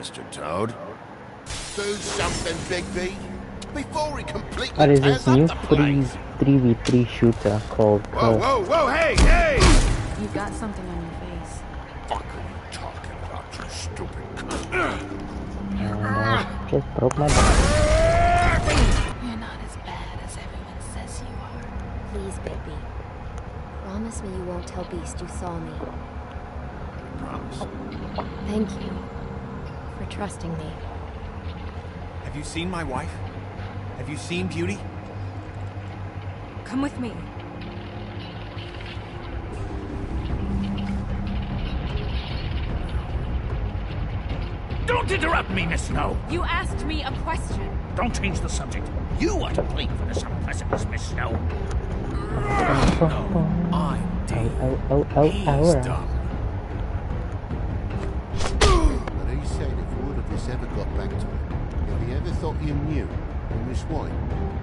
Mr. Toad. Do something, Bigby, before he completely What is tears this up new the place. 3v3 shooter called Whoa, hey, hey! You've got something on your face. Fuck are you talking about, you stupid cunt? Just broke my back. You're not as bad as everyone says you are. Please, Bigby. Promise me you won't tell Beast you saw me. Promise. Thank you for trusting me. Have you seen my wife? Have you seen Beauty? Come with me. Don't interrupt me, Miss Snow. You asked me a question. Don't change the subject. You are to blame for this unpleasantness, Miss Snow. No, I'm Dave. He's dumb. But he said if word of this ever got back to him, if he ever thought you knew, and Miss White,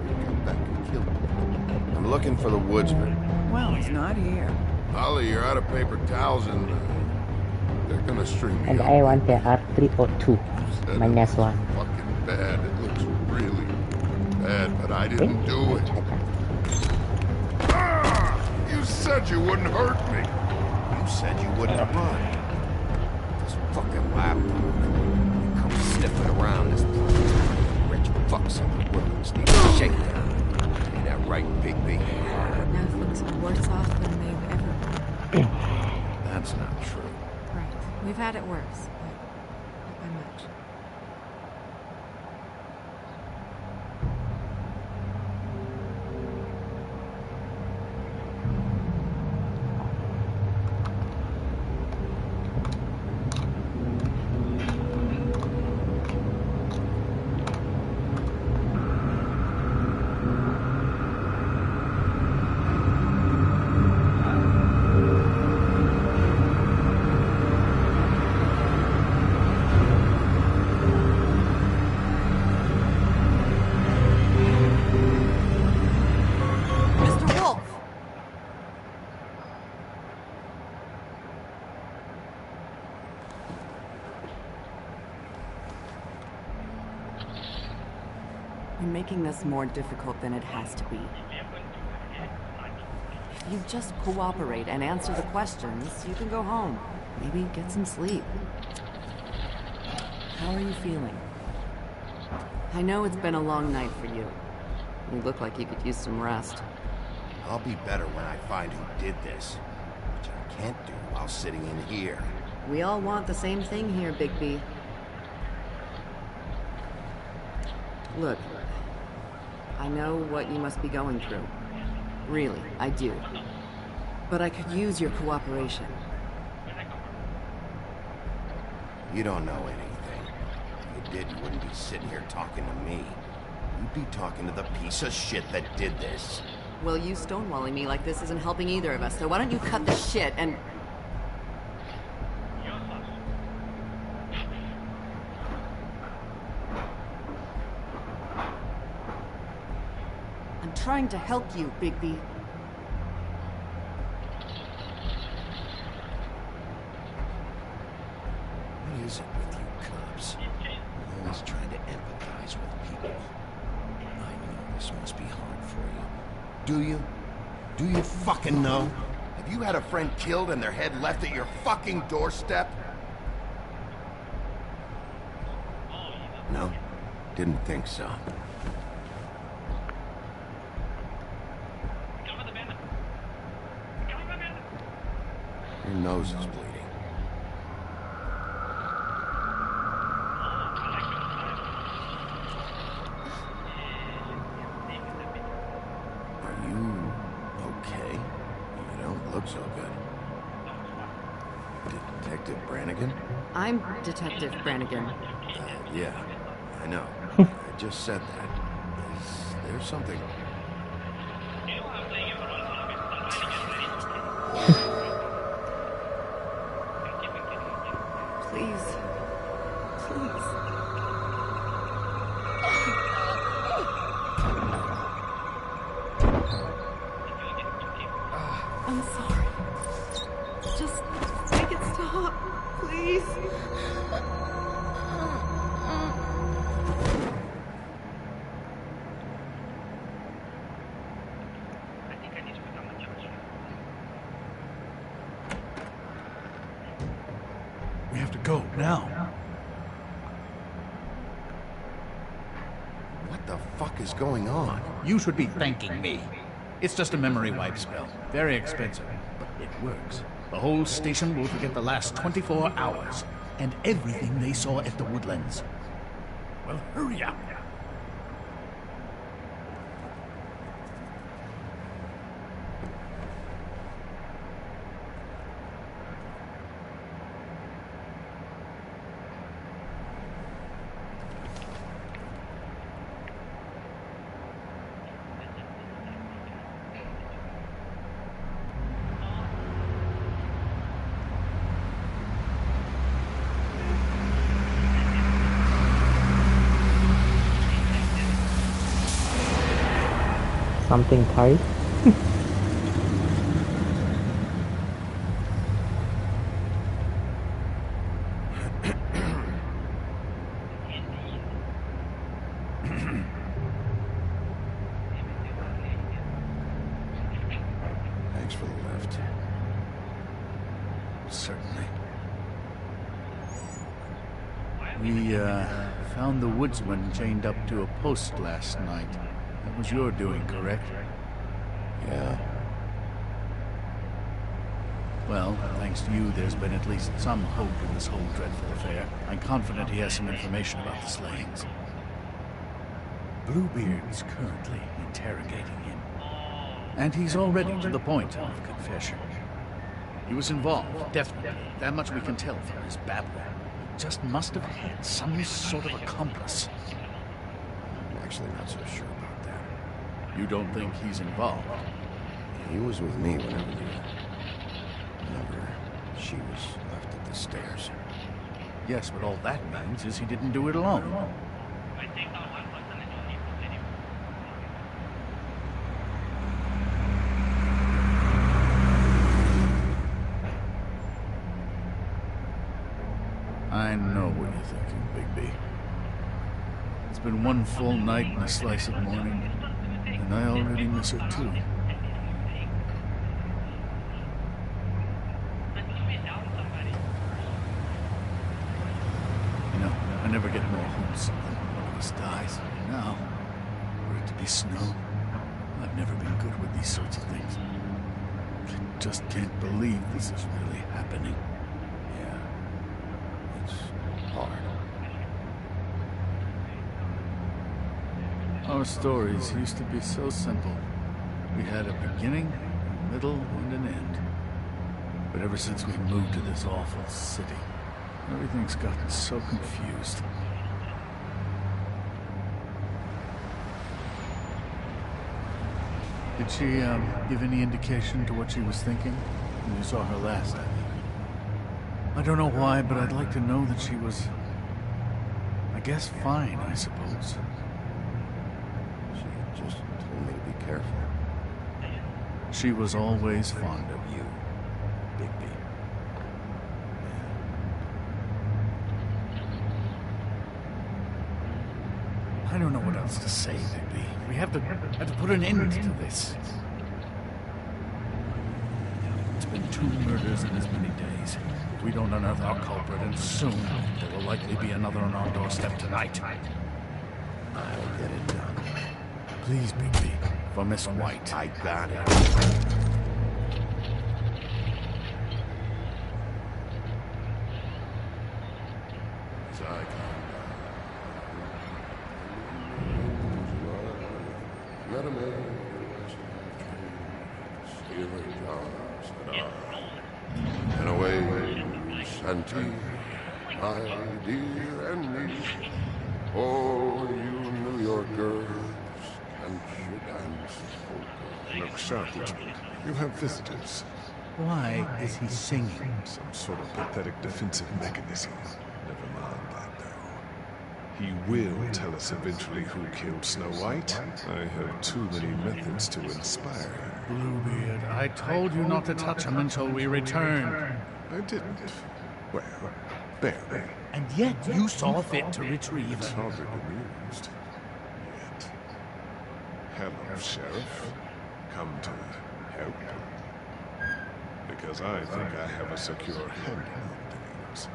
he'd come back and kill him. I'm looking for the woodsman. Well, he's not here. Holly, you're out of paper towels and they're gonna string me And up. I want the R302. My next one. Fucking bad. It looks really bad, but I didn't do it. You said you wouldn't hurt me. You said you wouldn't run. This fucking lapdog. Come sniffing around this place. Rich fucks in the woods need a shakedown. Ain't that right, Bigby? Now things are worse off than they've ever been. That's not true. Right. We've had it worse, but not by much. You're making this more difficult than it has to be. If you just cooperate and answer the questions, you can go home. Maybe get some sleep. How are you feeling? I know it's been a long night for you. You look like you could use some rest. I'll be better when I find who did this, which I can't do while sitting in here. We all want the same thing here, Bigby. Look, I know what you must be going through. Really, I do. But I could use your cooperation. You don't know anything. If you did, you wouldn't be sitting here talking to me. You'd be talking to the piece of shit that did this. Well, you stonewalling me like this isn't helping either of us, so why don't you cut the shit and... I'm trying to help you, Bigby. What is it with you cops? You're always trying to empathize with people. I know this must be hard for you. Do you? Do you fucking know? Have you had a friend killed and their head left at your fucking doorstep? No? Didn't think so. Your nose is bleeding. Are you okay? You don't look so good. Detective Brannigan? I'm Detective Brannigan. Yeah, I know. I just said that. Is there something... Please. Please. I'm sorry. Just make it stop, please. go, now. What the fuck is going on? You should be thanking me. It's just a memory wipe spell. Very expensive, but it works. The whole station will forget the last 24 hours, and everything they saw at the Woodlands. Well, hurry up. Something tight. Thanks for the lift. Certainly. We, found the woodsman chained up to a post last night. That was your doing, correct? Yeah. Well, thanks to you, there's been at least some hope in this whole dreadful affair. I'm confident he has some information about the slayings. Bluebeard's currently interrogating him. And he's already to the point of confession. He was involved, definitely. That much we can tell from his babbling. He just must have had some sort of accomplice. I'm actually not so sure about that. You don't think he's involved? He was with me whenever she was left at the stairs. Yes, but all that means is he didn't do it alone. I know what you're thinking, Bigby. It's been one full night and a slice of morning, and I already miss her too. You know, I never get more homesick than when one of us dies. Now, for it to be snow, I've never been good with these sorts of things. I just can't believe this is really happening. Yeah. It's hard. Our stories used to be so simple. We had a beginning, a middle, and an end. But ever since we moved to this awful city, everything's gotten so confused. Did she, give any indication to what she was thinking when you saw her last? I don't know why, but I'd like to know that she was, I guess, fine, I suppose. She just told me to be careful. She was always fond of you. Bigby. I don't know what else to say, Bigby. We have to put an end to this. It's been 2 murders in as many days. If we don't unearth our culprit, and soon, there will likely be another on our doorstep tonight. I'll get it done. Please, Bigby, for Miss White. I got it. Let him in. Stealing jobs and away, Santee, my dear Annie. Oh, you New Yorkers, can't you dance polka? Look sharp, Richmond. You have visitors. Why is he singing? Some sort of pathetic defensive mechanism. Never mind that, though. He will tell us eventually who killed Snow White. I have too many methods to inspire him. Bluebeard, I told you not to touch him until we return. I didn't. Well, barely. And yet you saw fit to retrieve It's him. hardly been used. Yet. Hello, Sheriff. Come to help. Because I think I have a secure handle on things.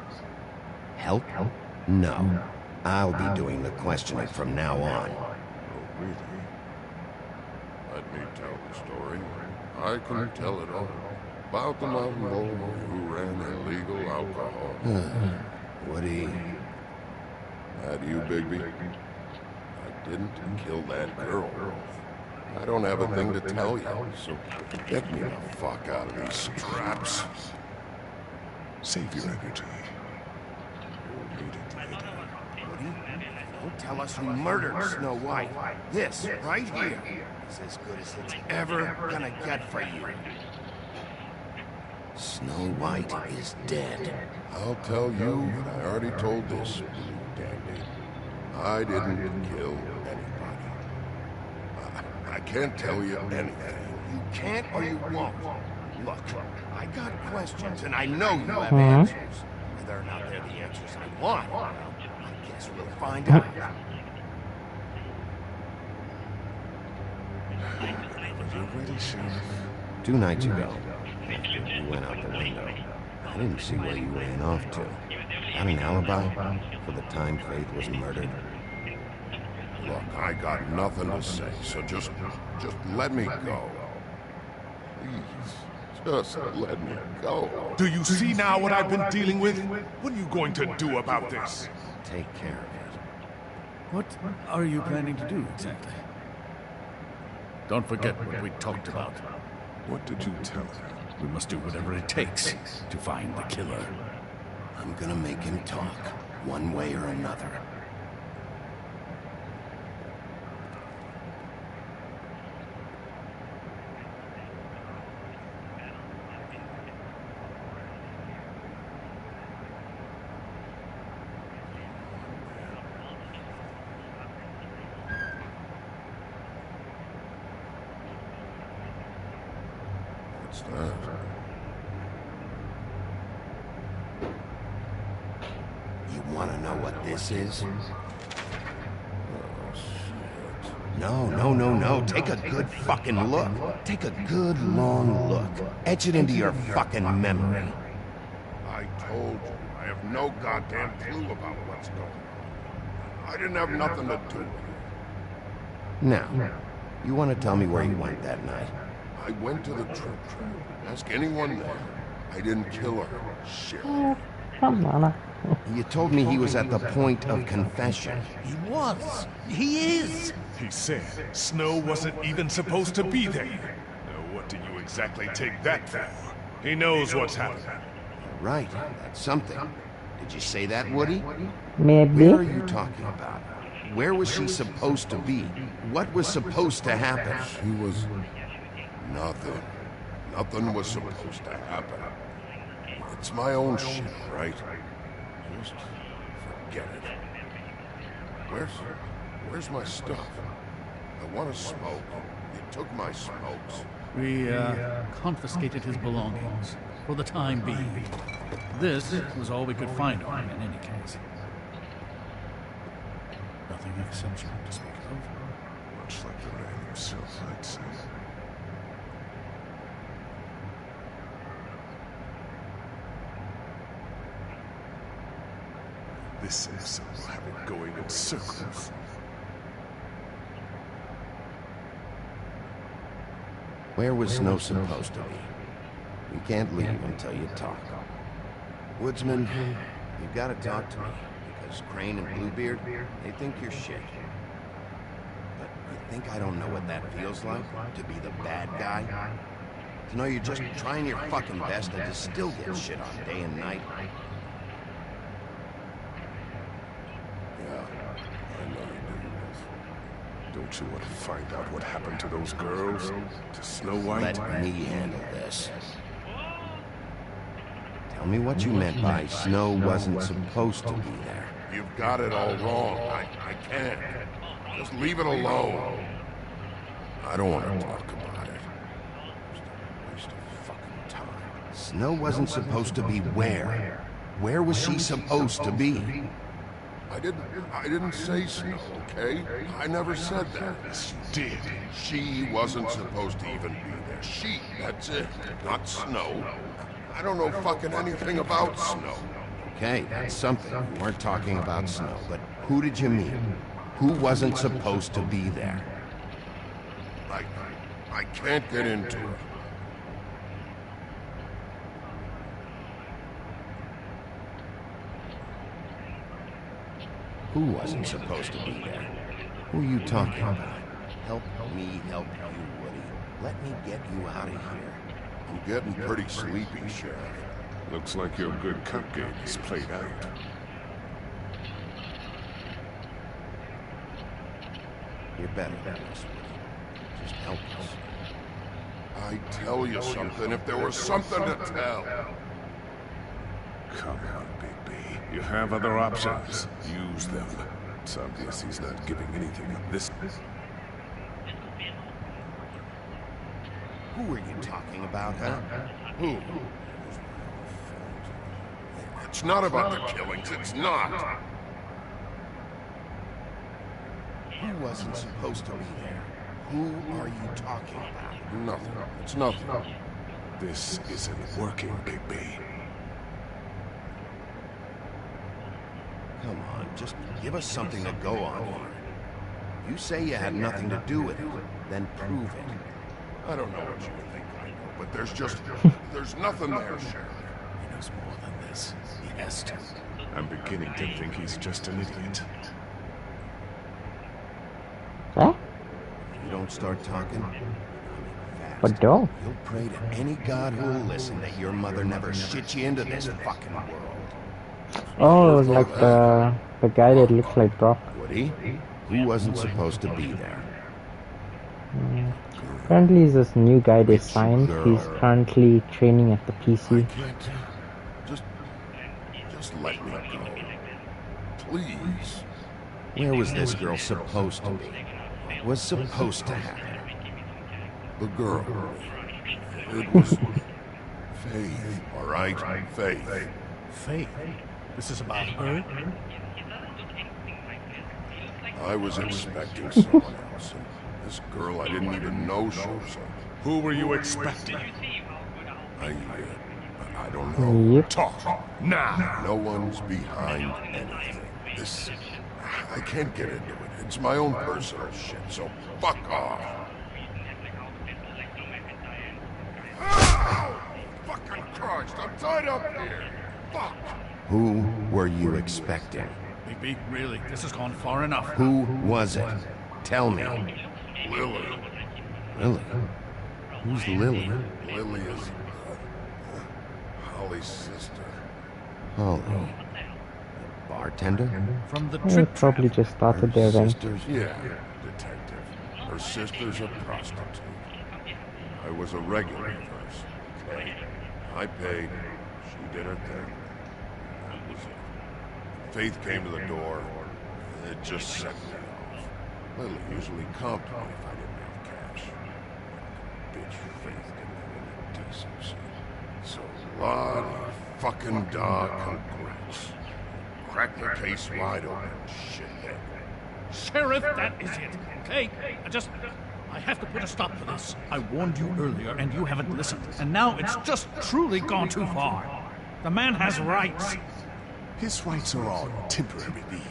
help? No. I'll be doing the questioning from now on. Oh, really? Let me tell the story. I can tell it all. About the mountain boy who ran illegal alcohol. Woody... That you, Bigby? I didn't kill that girl. I don't have a thing to tell you, so get me the fuck out of these straps. Save your energy. You'll need it later. Woody, don't tell us who murdered Snow White. This, right here, is as good as it's ever gonna get for you. Snow White is dead. I'll tell you what I already told this dandy. I didn't kill anybody. I can't tell you anything. You can't or you won't. Look, I got questions and I know you have answers. Whether or not they're the answers I want, well, I guess we'll find out. Whenever you're ready, Sheriff. 2 nights ago, you went out the window. I didn't see where you ran off to. Got an alibi for the time Faith was murdered? Look, I got nothing to say, so just let me go. Please, just let me go. Do you see now what I've been dealing with? What are you going to do about this? Take care of it. What are you planning to do exactly? Don't forget what we talked about. What did you tell her? We must do whatever it takes to find the killer. I'm gonna make him talk, one way or another. What's that? You wanna know what this is? Oh, shit. No. Take a good fucking look. Take a good long look. Etch it into your fucking memory. I told you, I have no goddamn clue about what's going on. I didn't have nothing to do with it. Now, you wanna tell me where you went that night? I went to the trip trail. Ask anyone there. I didn't kill her. Shit. Come on. You told me he was at the point of confession. He was. He is. He said Snow wasn't even supposed to be there. Now, what do you exactly take that for? He knows what's happened. Right, that's something. Did you say that, Woody? Maybe. Where are you talking about? Where was she supposed to be? What was supposed to happen? She was... nothing. Nothing was supposed to happen. It's my own shit, right? Just forget it. Where's my stuff? I want to smoke. You took my smokes. We confiscated his belongings for the time being. This was all we could find on him in any case. Nothing exceptional to speak of. Much like the man himself, I'd say. This episode will have it going in circles. Where was Snow supposed to be? You can't leave until you talk. Woodsman, you've got to talk to me, because Crane and Bluebeard, they think you're shit. But you think I don't know what that feels like, to be the bad guy? To know you're just trying your fucking best and to still get shit on day and night? Don't you want to find out what happened to those girls? To Snow White? Let me handle this. Tell me what you meant by Snow wasn't supposed to be there. You've got it all wrong. I can't. Just leave it alone. I don't want to talk about it. Just a waste of fucking time. Snow wasn't supposed to be where? Where was she supposed to be? I didn't say Snow, okay? I never said that. Yes, you did. She wasn't supposed to even be there. That's it. Not Snow. I don't know fucking anything about Snow. Okay, that's something. You weren't talking about Snow, but who did you meet? Who wasn't supposed to be there? I can't get into it. Who wasn't supposed to be there? Who are you talking about? Help me help you, Woody. Let me get you out of here. I'm getting pretty sleepy, Sheriff. Looks like your good cop game is played out. You're better than this, Woody. Just help us. I tell you something, if there was something to tell. Come on, Big B. You have other options. Use them. It's obvious he's not giving anything up this. Who are you talking about, huh? Who? It's not about the killings, it's not. Who wasn't supposed to be there? Who are you talking about? Nothing. It's nothing. This isn't working, Big B. Come on, just give us something to go on here. You say you had nothing to do with it, then prove it. I don't know what you think I know, but there's nothing there, Sheriff. He knows more than this. He has to. I'm beginning to think he's just an idiot. Huh? If you don't start talking, But don't. you'll pray to any god who'll listen that your mother never shit you into this fucking world. Oh, like the guy that looks like Brock. Woody, who wasn't supposed to be there? Apparently, he's this new guy they signed. He's currently training at the PC. Just let me go. Please. Where was this girl supposed to be? What was supposed to happen? The girl. It was Faith, all right? Faith. Faith. This is about her? I was expecting someone else, and this girl I didn't even know shows up. Who were you expecting? I don't know. Yep. Talk now. No one's behind anything. This, I can't get into it. It's my own personal shit, so fuck off. Ow! Fucking Christ, I'm tied up here. Fuck. Who were you expecting? Big B, really, this has gone far enough. Who was it? Tell me. Lily. Lily? Who's Lily? Lily is Holly's sister. Holly. The bartender? From the It trip probably just started there then. Sisters? Yeah, detective. Her sister's a prostitute. I was a regular first. Okay. I paid. She did her thing. That was it. Faith came to the door. It just set me off. Lily usually comped me if I didn't have cash. Bitch, Faith didn't have any decency. So, lot of fucking congrats. Crack the case wide open, shithead. Sheriff, that is it. Okay? I have to put a stop to this. I warned you earlier and you haven't listened. And now it's just truly gone too far. The man has rights. His rights are all temporary, Eve.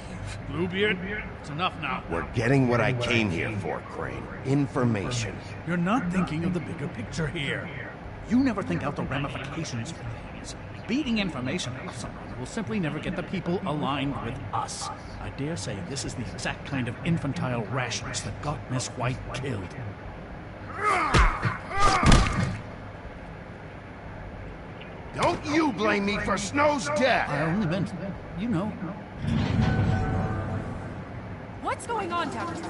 Bluebeard, it's enough now. We're getting what I came here for, Crane. Information. You're not thinking of the bigger picture here. You never think out the ramifications for things. Beating information out of someone will simply never get the people aligned with us. I dare say this is the exact kind of infantile rashness that got Miss White killed. Don't you blame me for Snow's death! I only meant, you know. What's going on, Towers?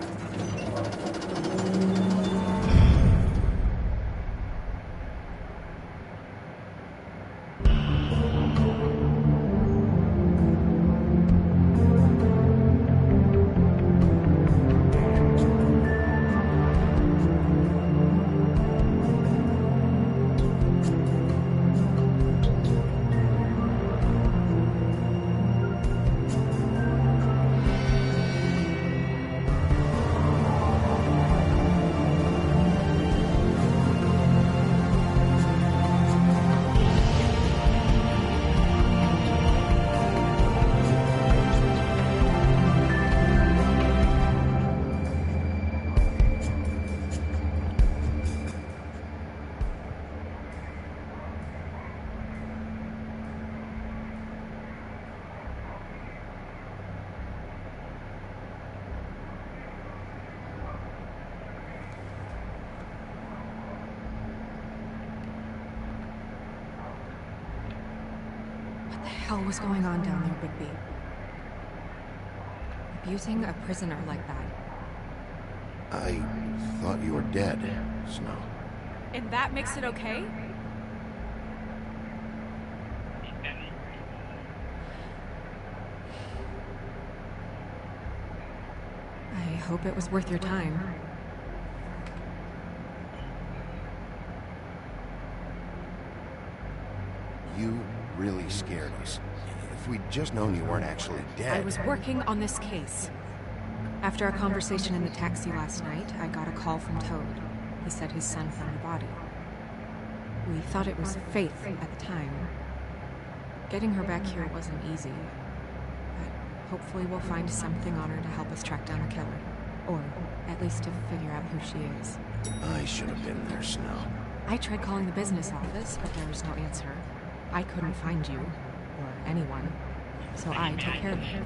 What the hell was going on down there, Bigby? Abusing a prisoner like that. I thought you were dead, Snow. And that makes it okay? I hope it was worth your time. You really scared us. If we'd just known you weren't actually dead... I was working on this case. After our conversation in the taxi last night, I got a call from Toad. He said his son found a body. We thought it was Faith at the time. Getting her back here wasn't easy. But hopefully we'll find something on her to help us track down the killer. Or at least to figure out who she is. I should have been there, Snow. I tried calling the business office, but there was no answer. I couldn't find you, or anyone, so I took care of it.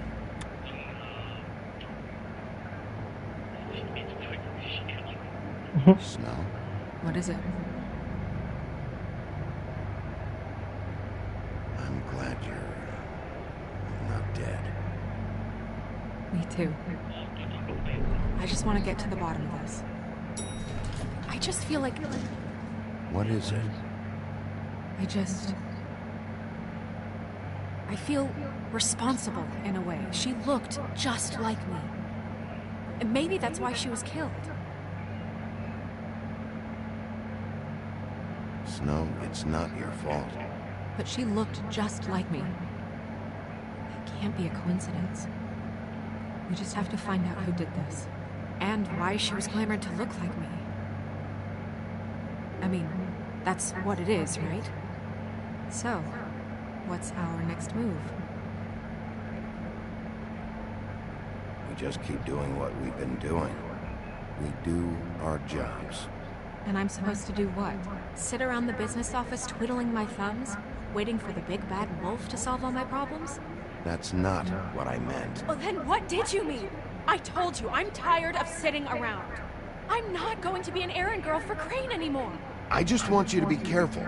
Snow? What is it? I'm glad you're not dead. Me too. I just want to get to the bottom of this. I just feel like... What is it? I feel responsible in a way. She looked just like me. And maybe that's why she was killed. Snow, it's not your fault. But she looked just like me. It can't be a coincidence. We just have to find out who did this. And why she was clamored to look like me. I mean, that's what it is, right? So, what's our next move? We just keep doing what we've been doing. We do our jobs. And I'm supposed to do what? Sit around the business office twiddling my thumbs, waiting for the big bad wolf to solve all my problems? That's not what I meant. Well, then what did you mean? I told you, I'm tired of sitting around. I'm not going to be an errand girl for Crane anymore. I just want you to be careful.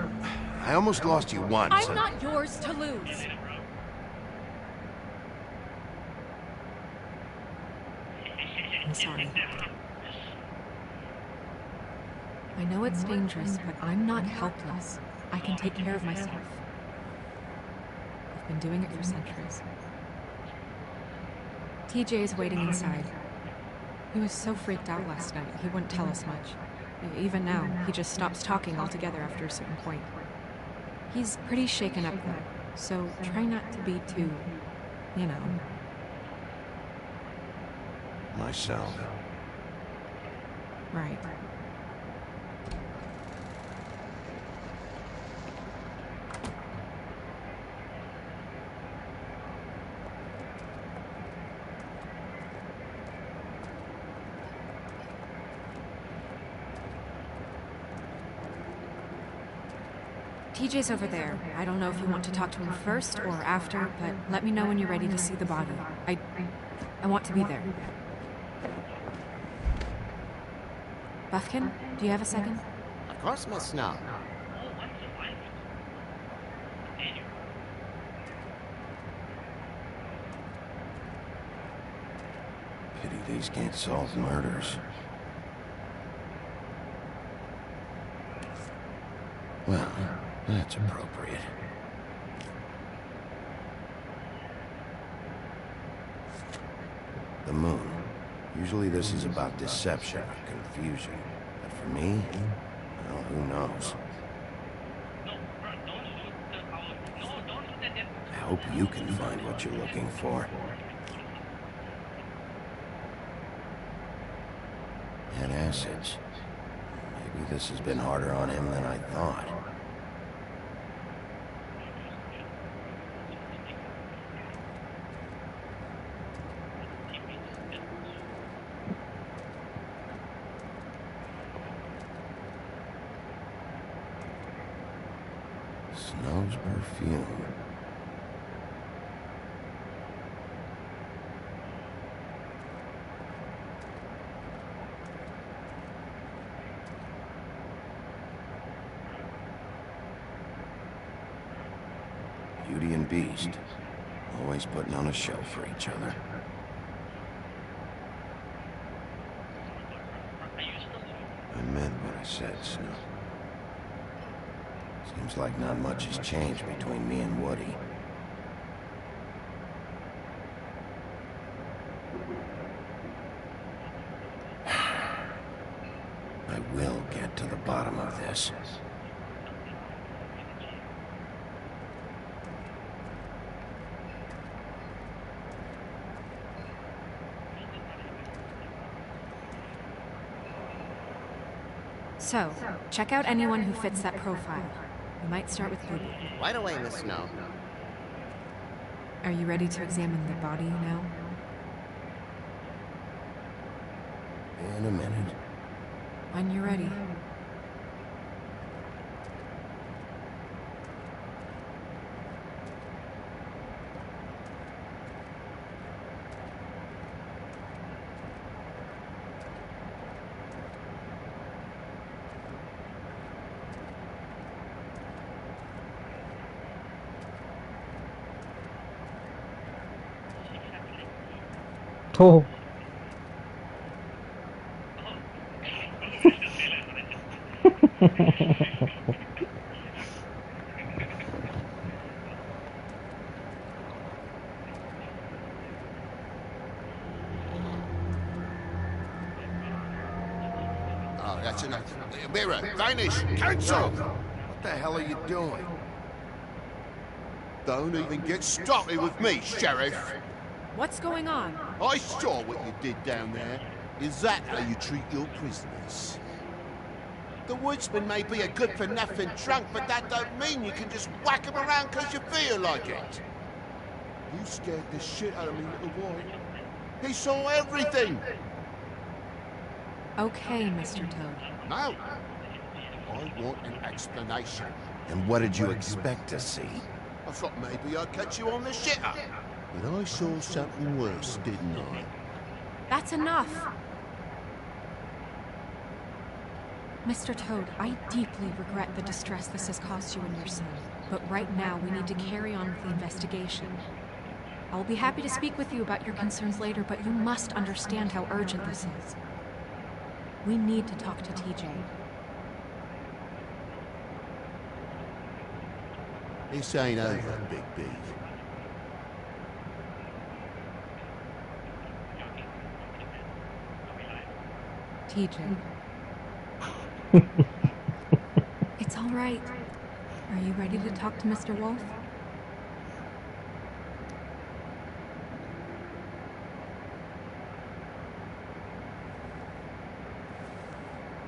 I almost lost you once. I'm not yours to lose. I'm sorry. I know it's dangerous, but I'm not helpless. I can take care of myself. I've been doing it for centuries. TJ is waiting inside. He was so freaked out last night, he wouldn't tell us much. Even now, he just stops talking altogether after a certain point. He's pretty shaken up though, so try not to be too, you know. Myself. Right. TJ's over there. I don't know if you want to talk to him first or after, but let me know when you're ready to see the body. I want to be there. Buffkin, do you have a second? Of course, Miss Snow. Pity these can't solve murders. Well, that's appropriate. The moon. Usually this is about deception or confusion. But for me, well, who knows? I hope you can find what you're looking for. And acids. Maybe this has been harder on him than I thought. Snow's perfume. Beauty and Beast. Always putting on a show for each other. I meant what I said, Snow. Seems like not much has changed between me and Woody. I will get to the bottom of this. So, check out anyone who fits that profile. We might start with Booby. Right away, Miss Snow. Are you ready to examine the body now? In a minute. When you're ready. Oh. Oh, that's enough. Mirror, vanish, cancel! What the hell are you doing? Don't even get started with me, Sheriff. What's going on? I saw what you did down there. Is that how you treat your prisoners? The woodsman may be a good-for-nothing drunk, but that don't mean you can just whack him around because you feel like it. You scared the shit out of me, little boy. He saw everything. Okay, Mr. Toad. Now, I want an explanation. And what did you expect to see? I thought maybe I'd catch you on the shitter. But I saw something worse, didn't I? That's enough! Mr. Toad, I deeply regret the distress this has caused you and your son. But right now, we need to carry on with the investigation. I'll be happy to speak with you about your concerns later, but you must understand how urgent this is. We need to talk to TJ. This ain't over, Big B. TJ. It's all right. Are you ready to talk to Mr. Wolf?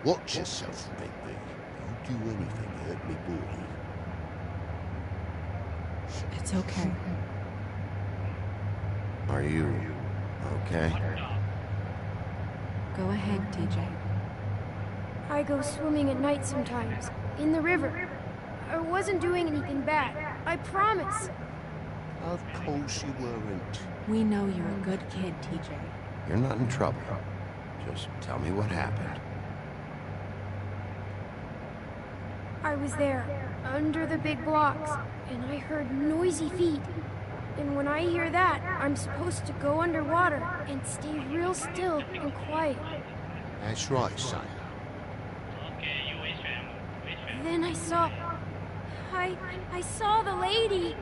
Watch yourself, Big B. Don't do anything to hurt me, boy. It's okay. Are you okay? Go ahead, TJ. I go swimming at night sometimes, in the river. I wasn't doing anything bad, I promise. Of course you weren't. We know you're a good kid, TJ. You're not in trouble. Just tell me what happened. I was there, under the big blocks, and I heard noisy feet. And when I hear that, I'm supposed to go underwater and stay real still and quiet. That's right, son. Then I saw the lady.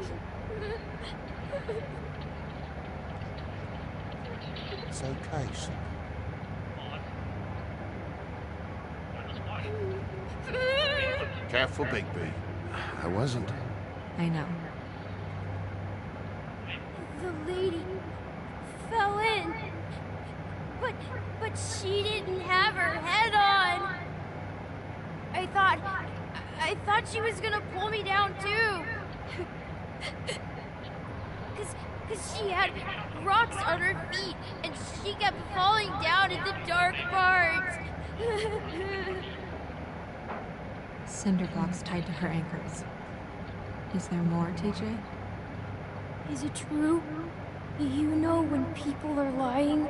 It's okay, son. Careful, Big B. I wasn't. I know. The lady fell in. But she didn't have her head on. I thought she was gonna pull me down too. Cause she had rocks on her feet and she kept falling down in the dark parts. Cinder blocks tied to her ankles. Is there more, TJ? Is it true? You know when people are lying?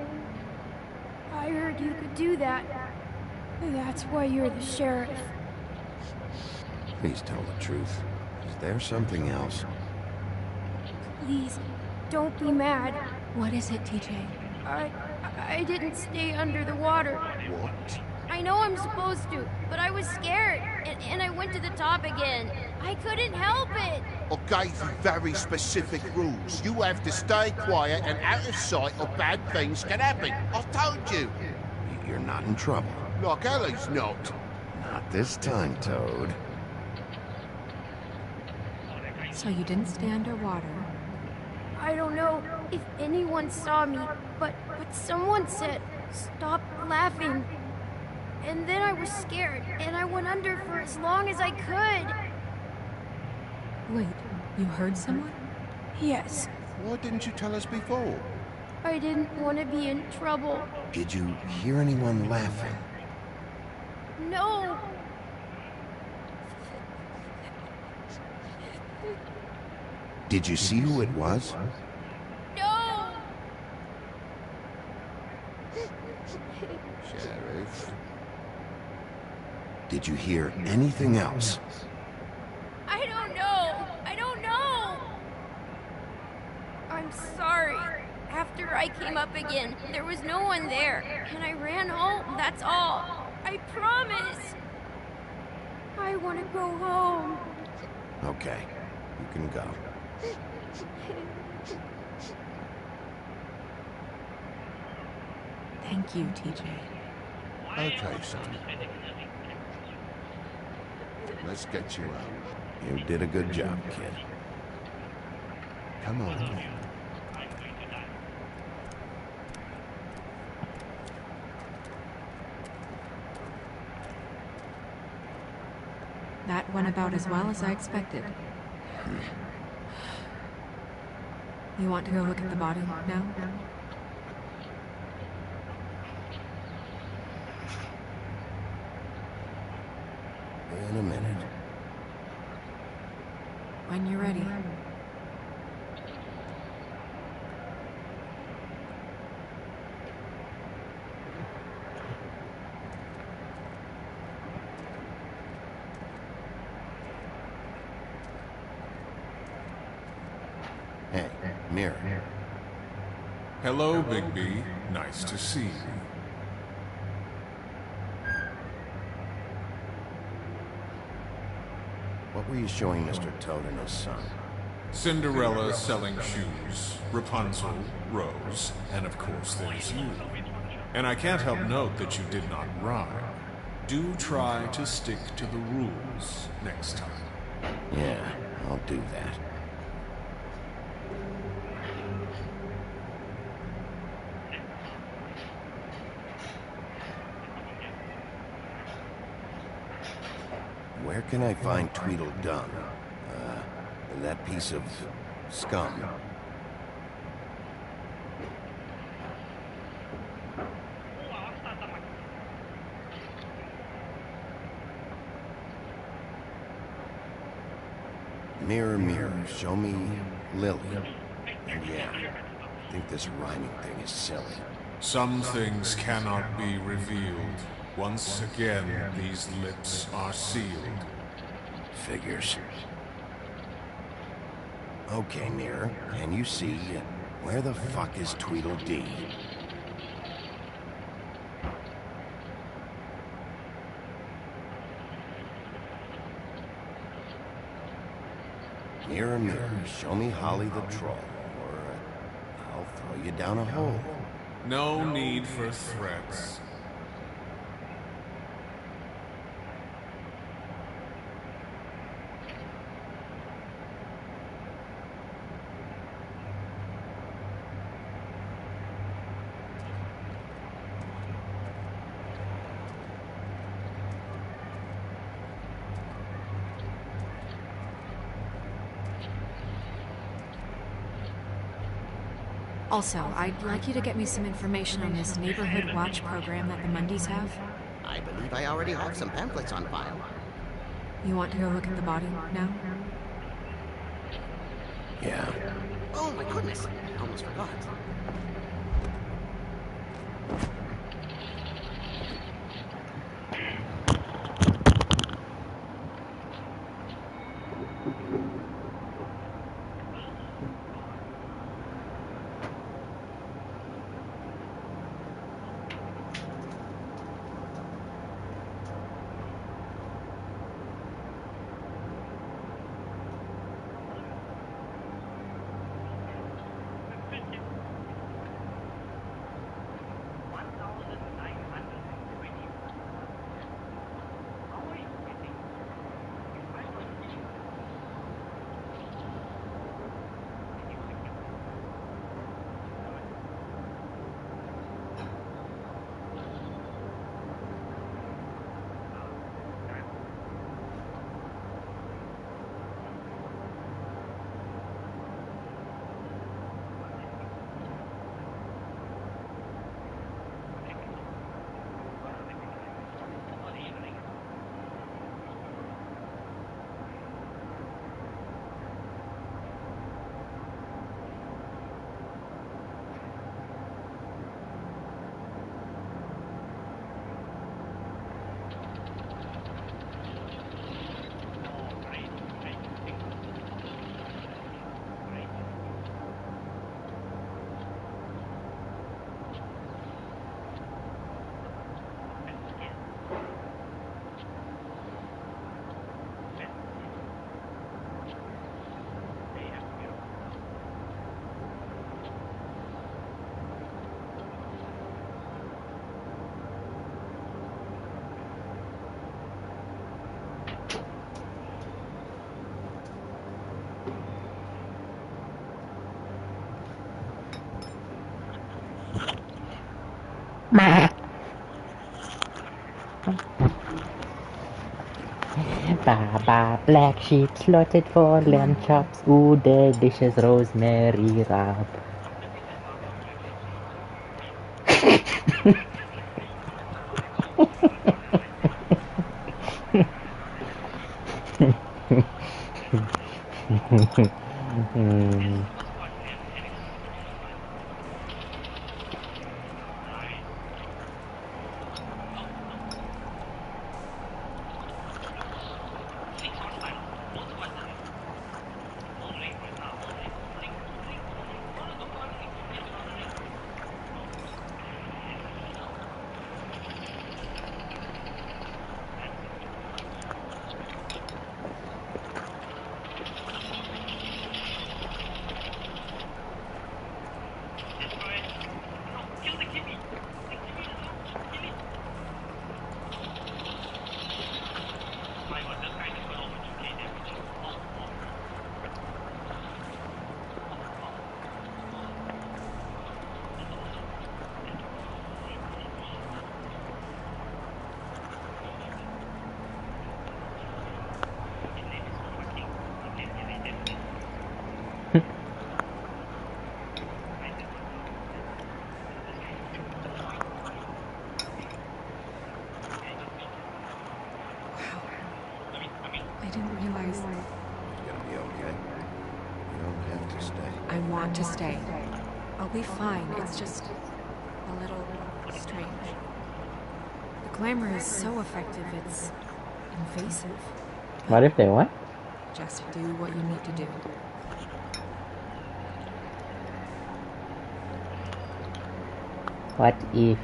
I heard you could do that. That's why you're the sheriff. Please tell the truth. Is there something else? Please, don't be mad. What is it, TJ? I didn't stay under the water. What? I know I'm supposed to, but I was scared, and I went to the top again. I couldn't help it. I gave you very specific rules. You have to stay quiet and out of sight or bad things can happen. I told you. You're not in trouble. Like Ellie's not. Not this time, Toad. So you didn't stay underwater. I don't know if anyone saw me, but someone said, "Stop laughing." And then I was scared, and I went under for as long as I could. Wait, you heard someone? Yes. Why didn't you tell us before? I didn't want to be in trouble. Did you hear anyone laughing? No. Did you see who it was? No. Sheriff. Did you hear anything else? I don't know. I don't know. I'm sorry. After I came up again, there was no one there, and I ran home, that's all. I promise. I want to go home. Okay, you can go. Thank you, TJ. Okay, son. Let's get you out. You did a good job, kid. Come on. That went about as well as I expected. You want to go look at the body now? In a minute. When you're ready. Hey, Mirror. Hello, Bigby. Nice to see you. What were you showing Mr. Toad and his son? Cinderella selling shoes, Rapunzel, Rose, and of course there's you. And I can't help note that you did not rhyme. Do try to stick to the rules next time. Yeah, I'll do that. Where can I find Tweedledum? That piece of scum. Mirror, mirror, show me Lily. And yeah, I think this rhyming thing is silly. Some things cannot be revealed. Once again, these lips are sealed. Figures. Okay, Mirror, can you see where the fuck is Tweedledee? Mirror, mirror, show me Holly the troll, or I'll throw you down a hole. No need for threats. Also, I'd like you to get me some information on this neighborhood watch program that the Mundys have. I believe I already have some pamphlets on file. You want to go look at the body now? Yeah. Oh my goodness, I almost forgot. Baba, black sheep slaughtered for lamb chops. Ooh, delicious rosemary rub. I didn't realize. It's gonna be okay. You don't have to stay. I want to stay. I'll be fine. It's just a little strange. The glamour is so effective, it's invasive. What if they what? Just do what you need to do. What if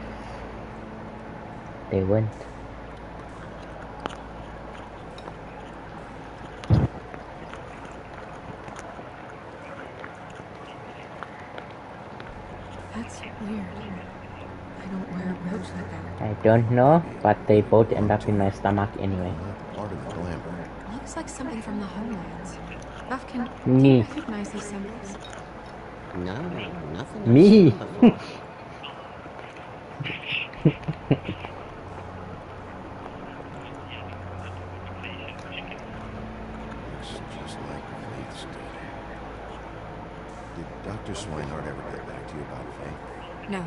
they won't? That's weird. I don't wear a brooch like that. I don't know, but they both end up in my stomach anyway. Part of the glamour. Looks like something from the homelands. Buff, do Me. you recognize these symbols? No, nothing. I've Me. seen before. Looks just like Faith's did. Did Dr. Swinehart ever get back to you about Faith? No.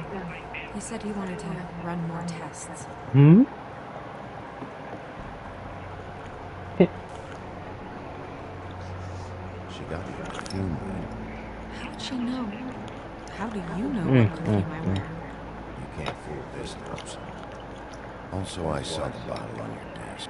He said he wanted to run more tests. Hmm? She got you a perfume, right? How would she know? How do you know what perfume I wear? You can't fool this person. Also, I saw the bottle on your desk.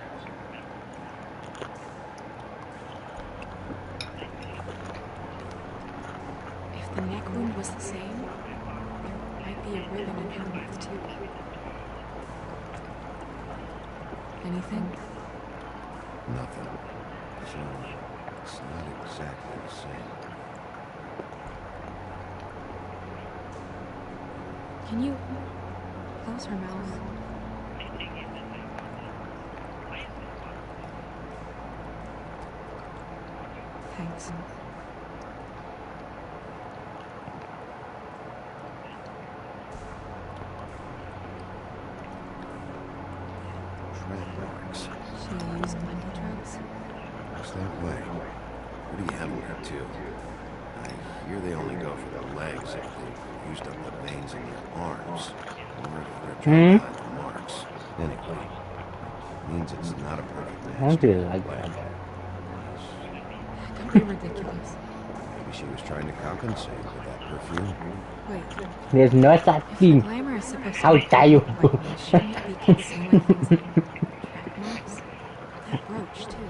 If the neck wound was the same, there might be a ribbon in her mouth too. Anything? Nothing. So, it's not exactly the same. Can you close her mouth? Thanks. Tread marks. She used plenty of drugs. Looks that way. What do you have her to? I hear they only go for the legs if they've used up the veins in their arms. Or if they're trying to hide the marks. Anyway, means it's not a perfect match. Don't do it like that. Don't be ridiculous. Maybe she was trying to compensate with that perfume. Wait. There's no such thing. Glamour is supposed to How be dare you? like, shouldn't it be concealing things like track marks? That brooch, too.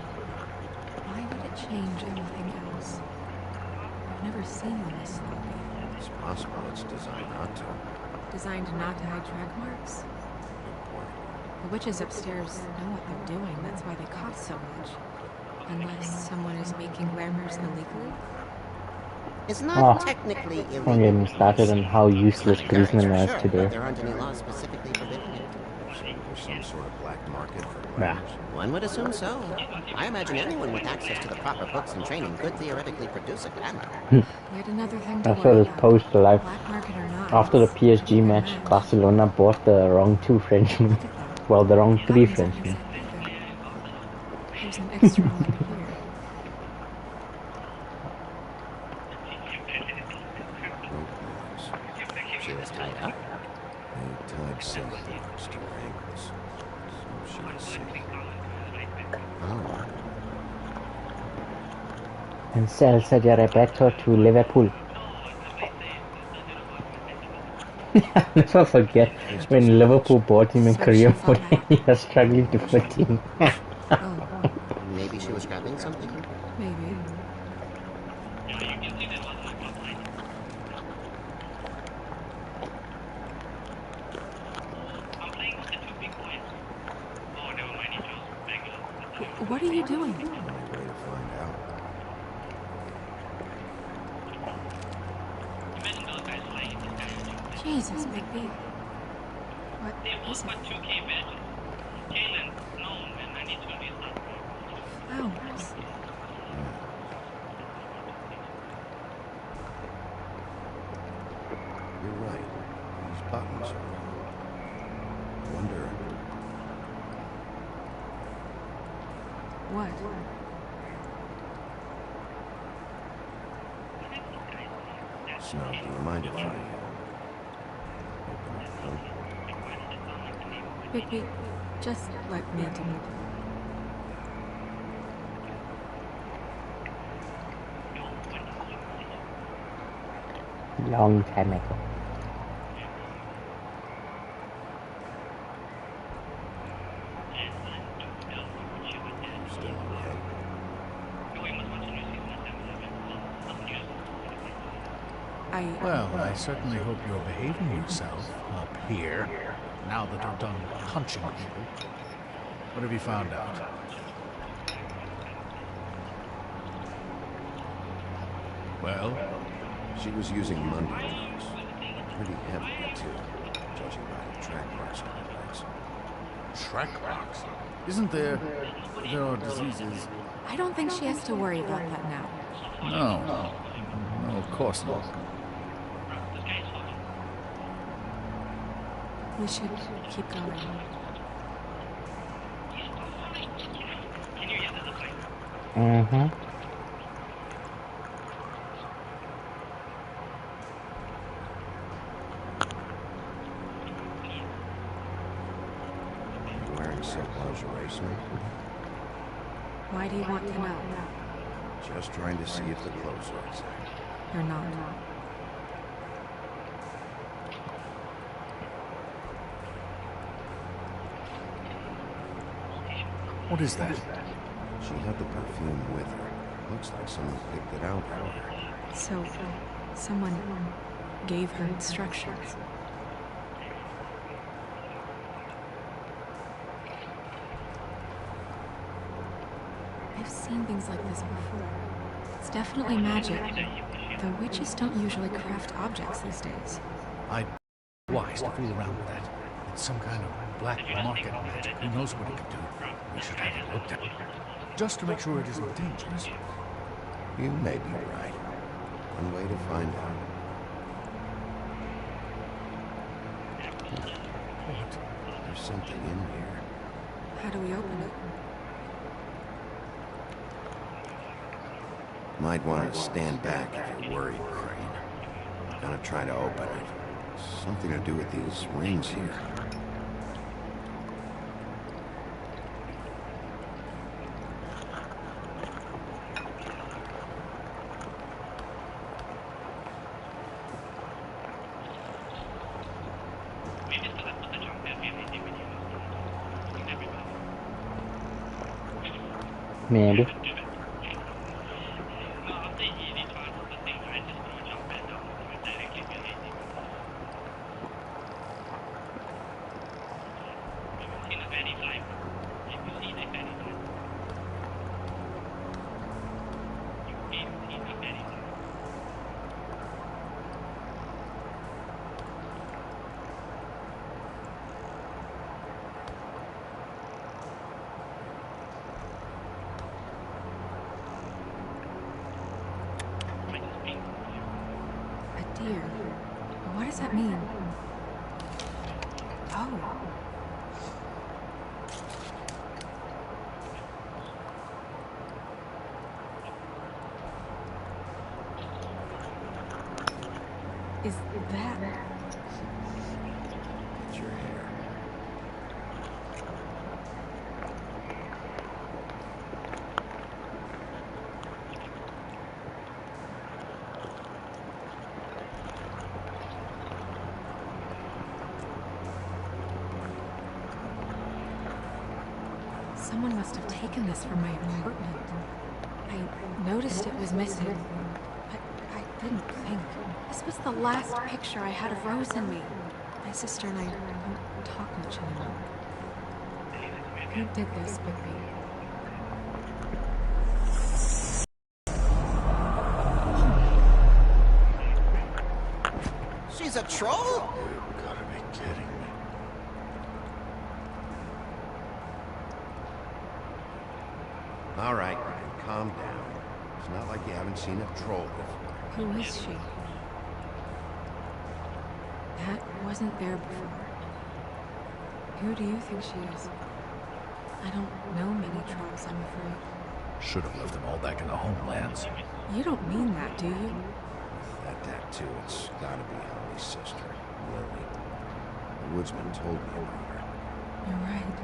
Why would it change anything else? I've never seen one this sloppy. It's possible it's designed not to. Designed not to hide track marks? The witches upstairs know what they're doing. That's why they cost so much. Unless someone is making glamours illegally? It's not technically illegal. Don't get me started on how useless policemen are Sure, today. but there aren't any laws specifically forbidding it. So we're some sort of black market for Yeah. players? One would assume so. I imagine anyone with access to the proper books and training could theoretically produce a glamour. Yet another thing to I saw worry this about. post live Black market or not, after the it's a PSG good match. match. Barcelona bought the wrong 2 Frenchmen. Well, the wrong 3 Buttons aren't Frenchmen. exactly good. There's an extra one here. She was tied up. They tied silk cords to her ankles, so she was safe. Oh. And Celso de Roberto to Liverpool. I'll never forget when Liverpool bought him in So Korea she thought when he was struggling to fit in. Oh, Maybe she was grabbing something? maybe. What are you doing? Only way to find out. Jesus, Bigby. What is it? Flowers. You're right. These buttons are wrong. I wonder. What? Snow, do you mind if I open up the coat? Bigby, just let me do it. Long time ago. Still okay? Well, I certainly hope you're behaving yourself up here, now that you're done punching people. What have you found out? Well? She was using Monday drugs. Pretty heavily, too, judging by the track marks on her legs. Track marks? Isn't there are diseases? I don't think she has to worry about that now. No, of course not. We should keep going. Mm-hmm. You wearing silk lingerie, Snow? Why do you want to know? Just trying to see if the clothes are exact. You're not. What is that? She had the perfume with her. Looks like someone picked it out for her. So, someone gave her instructions. I've seen things like this before. It's definitely magic, though witches don't usually craft objects these days. I'd be wise to fool around with that. It's some kind of black market magic. Who knows what it could do? We should have it looked at. Just to make sure it isn't dangerous. You may be right. One way to find out. What? There's something in here. How do we open it? Might want to stand back if you're worried, Crane. I'm gonna try to open it. Something to do with these rings here. Maybe. here. What does that mean? Oh. Is that... It's your hair. Someone must have taken this from my apartment. I noticed it was missing, but I didn't think. This was the last picture I had of Rose and me. My sister and I don't talk much anymore. Who did this, Bigby? She's a troll? You gotta be kidding me. All right, calm down. It's not like you haven't seen a troll before. Who is she? That wasn't there before. Who do you think she is? I don't know many trolls, I'm afraid. Should have left them all back in the homelands. You don't mean that, do you? That tattoo, it's gotta be Holly's sister, Lily. The woodsman told me about her. You're right.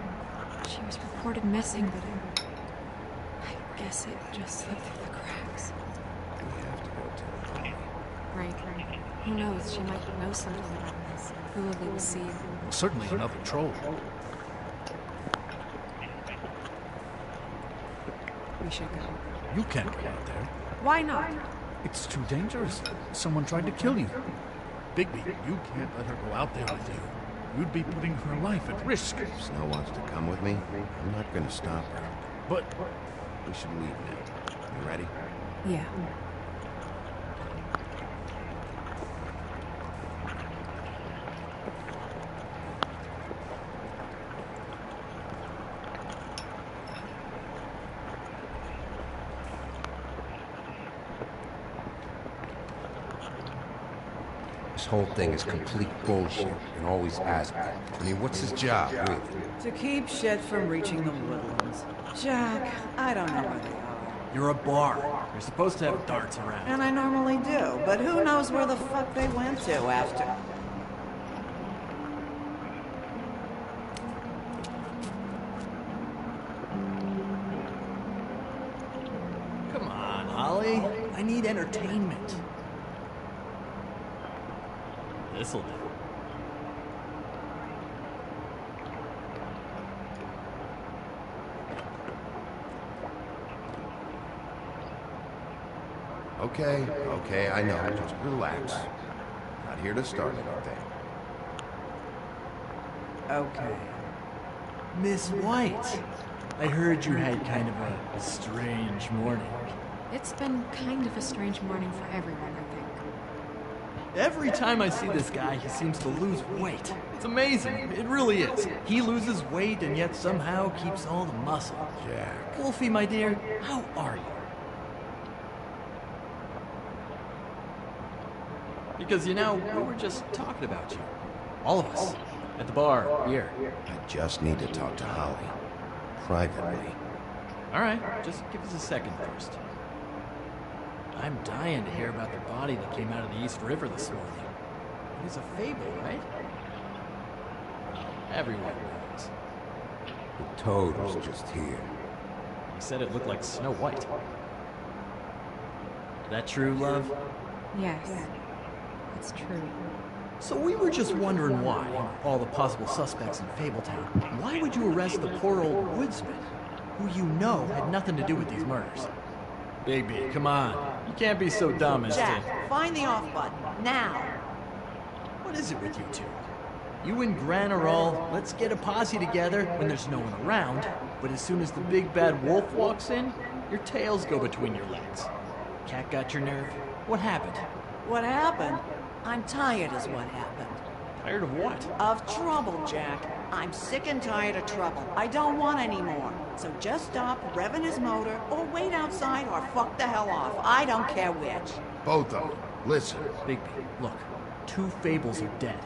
She was reported missing, but I guess it just slipped through the cracks. We have to go tell Holly. Right. Who knows? She might know something about this. Who Lily was seeing. Well, certainly another troll. We should go. You can't go out there. Why not? It's too dangerous. Someone tried to kill you. Bigby, you can't let her go out there with you. You'd be putting her life at risk. If Snow wants to come with me, I'm not gonna stop her. But we should leave now. You ready? Yeah. This whole thing is complete bullshit, and always has been. I mean, what's his job, really? To keep shit from reaching the woodlands. Jack, I don't know where they are. You're a bar. You're supposed to have darts around. And I normally do, but who knows where the fuck they went to after... Come on, Holly. I need entertainment. This'll do. Okay, I know. Just relax. Not here to start anything. Okay. Miss White, I heard you had kind of a strange morning. It's been kind of a strange morning for everyone, I think. Every time I see this guy, he seems to lose weight. It's amazing. It really is. He loses weight and yet somehow keeps all the muscle. Jack. Wolfie, my dear, how are you? Because, you know, we were just talking about you. All of us. At the bar, here. I just need to talk to Holly. Privately. All right, just give us a second first. I'm dying to hear about the body that came out of the East River this morning. It is a fable, right? Everyone knows. The toad was just here. He said it looked like Snow White. That true, love? Yes. It's true. So we were just wondering why, all the possible suspects in Fabletown, why would you arrest the poor old woodsman, who you know had nothing to do with these murders? Bigby, come on. You can't be so dumb as Jack, to... find the off button, now! What is it with you two? You and Gran are all, let's get a posse together when there's no one around, but as soon as the big bad wolf walks in, your tails go between your legs. Cat got your nerve? What happened? What happened? I'm tired is what happened. Tired of what? Of trouble, Jack. I'm sick and tired of trouble. I don't want any more. So just stop revving his motor, or wait outside, or fuck the hell off. I don't care which. Both of them. Listen. Bigby, look. 2 Fables are dead.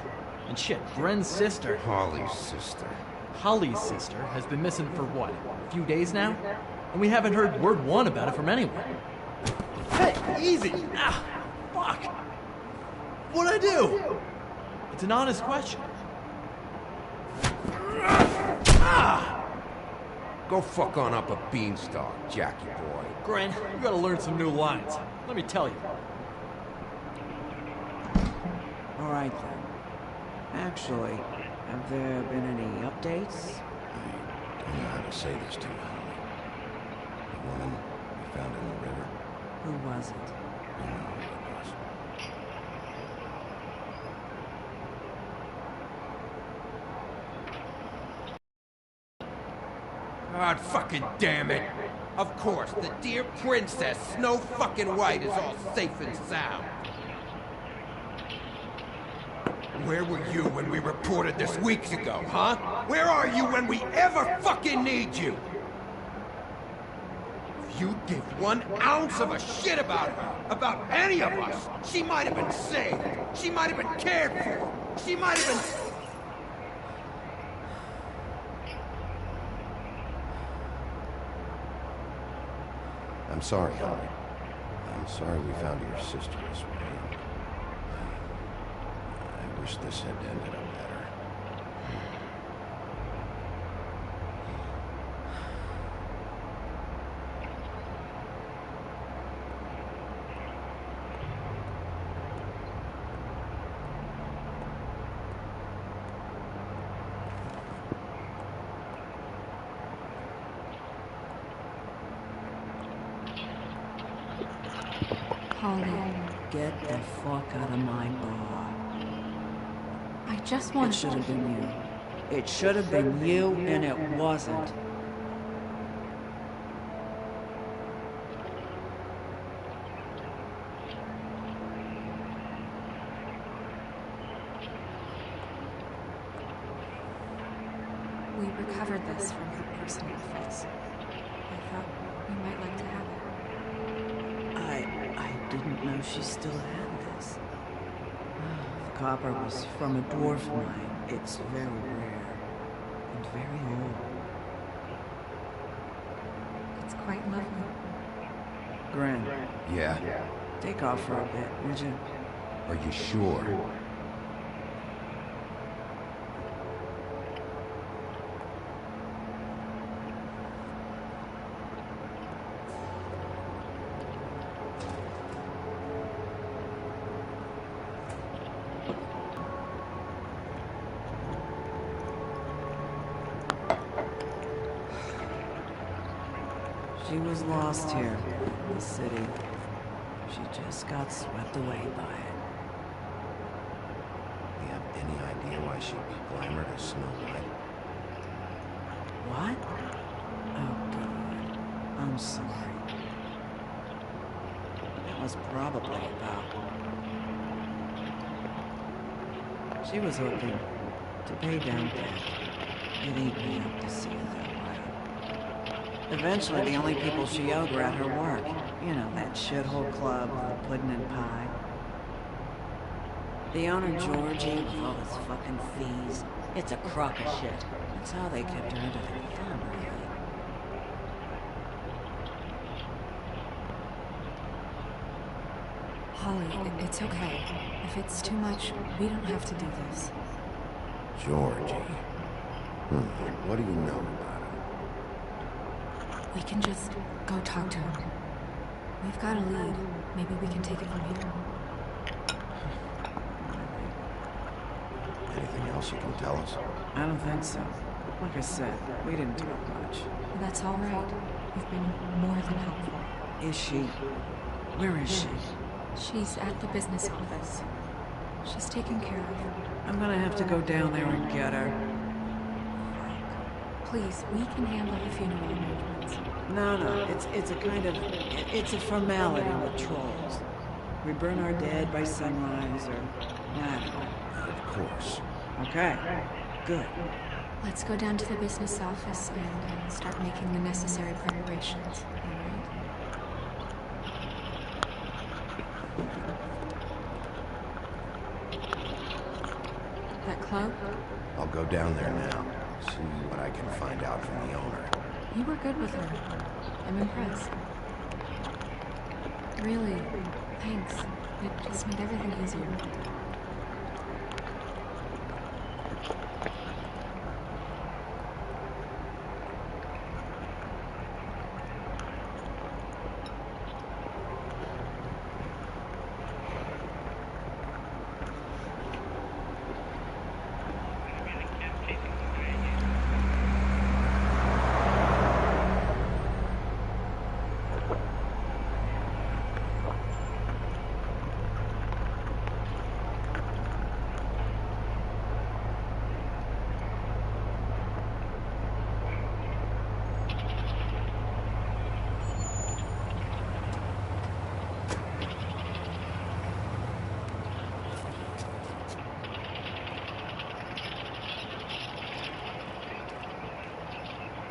And shit, Gren's sister... Holly's sister. Holly's sister has been missing for what, a few days now? And we haven't heard word one about it from anyone. Hey, easy! Ah, fuck! What'd I do? It's an honest question. Go fuck on up a beanstalk, Jackie boy. Gren, you gotta learn some new lines. Let me tell you. All right, then. Actually, have there been any updates? I don't know how to say this to you, Holly. The woman we found in the river. Who was it? I don't know who it was. God fucking damn it! Of course, the dear princess, Snow fucking White, is all safe and sound. Where were you when we reported this weeks ago, huh? Where are you when we ever fucking need you? If you'd give 1 ounce of a shit about her, about any of us, she might have been saved. She might have been cared for. She might have been... I'm sorry, Holly. I'm sorry we found your sister this way. I wish this had ended up better. Holly, Get the fuck out of my bar. I just It want should have been you. It should have been you, and it wasn't. We recovered this from her personal effects. I thought you might like to have it. I didn't know she still had this. The copper was from a dwarf mine. It's very rare and very old. It's quite lovely. Gren, Yeah? take off for a bit, would you? Are you sure? She was lost here in the city. She just got swept away by it. Do you have any idea why she'd be glamored as Snow White? What? Oh, God. I'm sorry. That was probably about... She was hoping to pay down debt. It ate me up to see it that way. Eventually, the only people she owed were at her work. You know, that shithole club with the pudding and pie. The owner, Georgie, with all his fucking fees. It's a crock of shit. That's how they kept her under their thumb, really. Holly, it's okay. If it's too much, we don't have to do this. Georgie. What do you know about her? We can just go talk to her. We've got a lead. Maybe we can take it from here. Anything else you can tell us? I don't think so. Like I said, we didn't talk much. That's all right. You've been more than helpful. Is she? Where is she? She's at the business office. She's taken care of. I'm gonna have to go down there and get her. Please, we can handle the funeral arrangements. No, it's a kind of... It's a formality with trolls. We burn our dead by sunrise, or... I don't know. Of course. Okay, good. Let's go down to the business office and start making the necessary preparations, all right? That club? I'll go down there now, see what I can find out from the owner. You were good with her. I'm impressed. Really, thanks. It just made everything easier.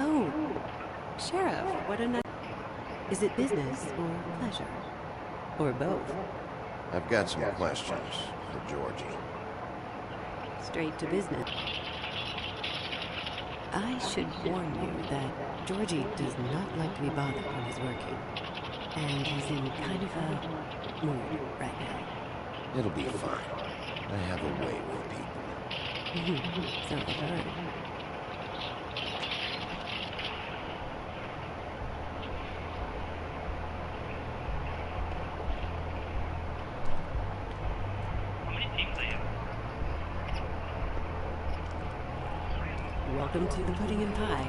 Oh, Sheriff, what a nice... Is it business or pleasure? Or both? I've got some questions for Georgie. Straight to business. I should warn you that Georgie does not like to be bothered when he's working. And he's in kind of a mood right now. It'll be fine. I have a way with people. So I've heard. Welcome to the Pudding and Pie,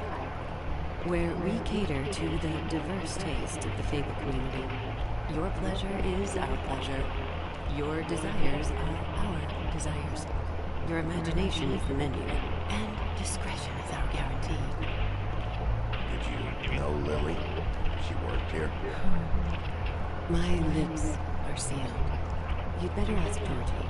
where we cater to the diverse taste of the fable community. Your pleasure is our pleasure. Your desires are our desires. Your imagination is the menu, and discretion is our guarantee. Did you know Lily? She worked here? My lips are sealed. You'd better ask Georgie.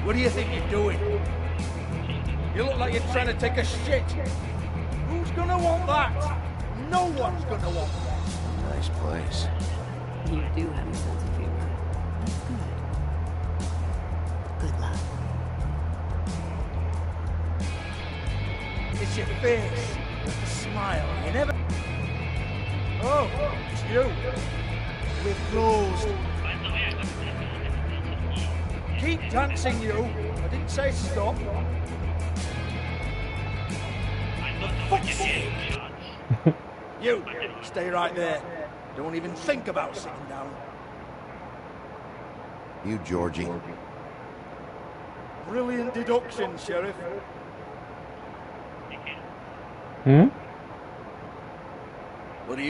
What do you think you're doing? You look like you're trying to take a shit. Who's gonna want that? No one's gonna want that. Nice place. You do have a sense of humor. That's good. Good luck. It's your face. The smile. You never... Oh, it's you. We're closed. Keep dancing, you. I didn't say stop. Fuck's sake. You, stay right there. Don't even think about sitting down. You, Georgie. Brilliant deduction, Sheriff. Hmm?